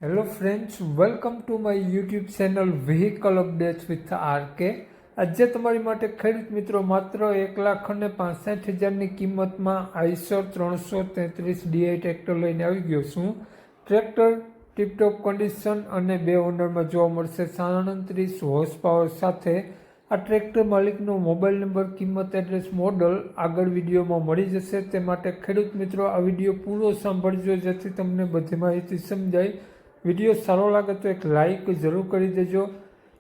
Hello friends, welcome to my YouTube channel vehicle updates with RK. આજે તમારી માટે ખેડૂત મિત્રો માત્ર 1,65,000ની કિંમતમાં આઈસર 333 ડીઆઈ ટ્રેક્ટર લઈને આવી ગયો છું. ટ્રેક્ટર ટીપટોપ કન્ડિશન અને 2 ઓનરમાં જોવા મળશે. 37 હોર્સ પાવર સાથે આ ટ્રેક્ટર માલિકનો મોબાઈલ નંબર, કિંમત, એડ્રેસ, મોડલ આગળ વિડીયોમાં મળી જશે. તે માટે ખેડૂત મિત્રો આ વિડીયો પૂરો સાંભળજો જેથી તમને બધી માહિતી સમજાય. વિડીયો સારો લાગે તો એક લાઇક જરૂર કરી દેજો.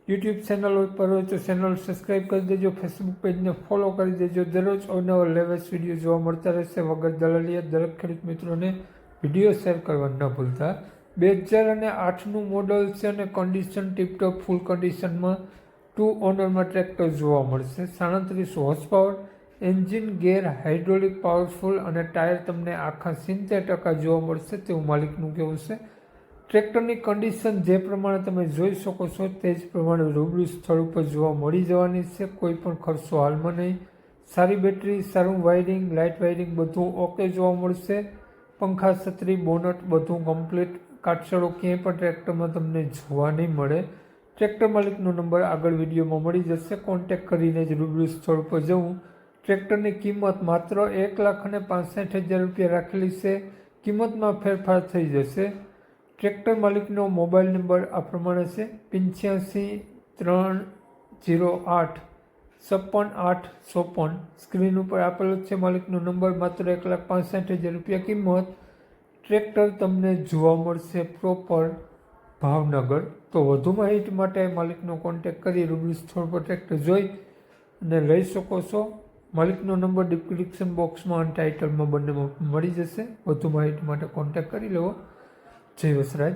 યુટ્યુબ ચેનલ ઉપર હોય તો ચેનલ સબસ્ક્રાઈબ કરી દેજો. ફેસબુક પેજને ફોલો કરી દેજો. દરરોજ અવનવા લેટેસ્ટ વિડીયો જોવા મળતા રહેશે. વગર દલાલીએ દરેક ખેડૂત મિત્રોને વિડીયો શેર કરવા ન ભૂલતા. 2008નું મોડલ છે અને કન્ડિશન ટીપટોપ ફૂલ કન્ડિશનમાં 2 ઓનરમાં ટ્રેક્ટર જોવા મળશે. 37 હોર્સ પાવર, એન્જિન, ગેર, હાઇડ્રોલિક, પાવરફુલ અને ટાયર તમને આખા 70% જોવા મળશે તેવું માલિકનું કહેવું છે. ટ્રેક્ટરની કન્ડિશન જે પ્રમાણે તમે જોઈ શકો છો તે જ પ્રમાણે રૂબરૂ સ્થળ ઉપર જોવા મળી જવાની છે. કોઈ પણ ખર્ચો હાલમાં નહીં. સારી બેટરી, સારું વાયરિંગ, લાઇટ વાયરિંગ બધું ઓકે જોવા મળશે. પંખા, છત્રી, બોનટ બધું કમ્પ્લીટ. કાટછડો ક્યાંય પણ ટ્રેક્ટરમાં તમને જોવા નહીં મળે. ટ્રેક્ટર માલિકનો નંબર આગળ વિડીયોમાં મળી જશે. કોન્ટેક્ટ કરીને જ રૂબરૂ સ્થળ પર જવું. ટ્રેક્ટરની કિંમત માત્ર 1,65,000 રૂપિયા રાખેલી છે. કિંમતમાં ફેરફાર થઈ જશે. ટ્રેક્ટર માલિકનો મોબાઈલ નંબર આ પ્રમાણે છે: 85 308 56 8 54. સ્ક્રીન ઉપર આપેલો છે માલિકનો નંબર. માત્ર 1,65,000 રૂપિયા કિંમત. ટ્રેક્ટર તમને જોવા મળશે પ્રોપર ભાવનગર. તો વધુ માહિતી માટે માલિકનો કોન્ટેક્ટ કરી રૂબરૂ સ્થળ પર ટ્રેક્ટર જોઈ અને લઈ શકો છો. માલિકનો નંબર ડિસ્ક્રિપ્શન બોક્સમાં અને ટાઇટલમાં બંનેમાં મળી જશે. વધુ માહિતી માટે કોન્ટેક્ટ કરી લેવો. જય વસરાજ.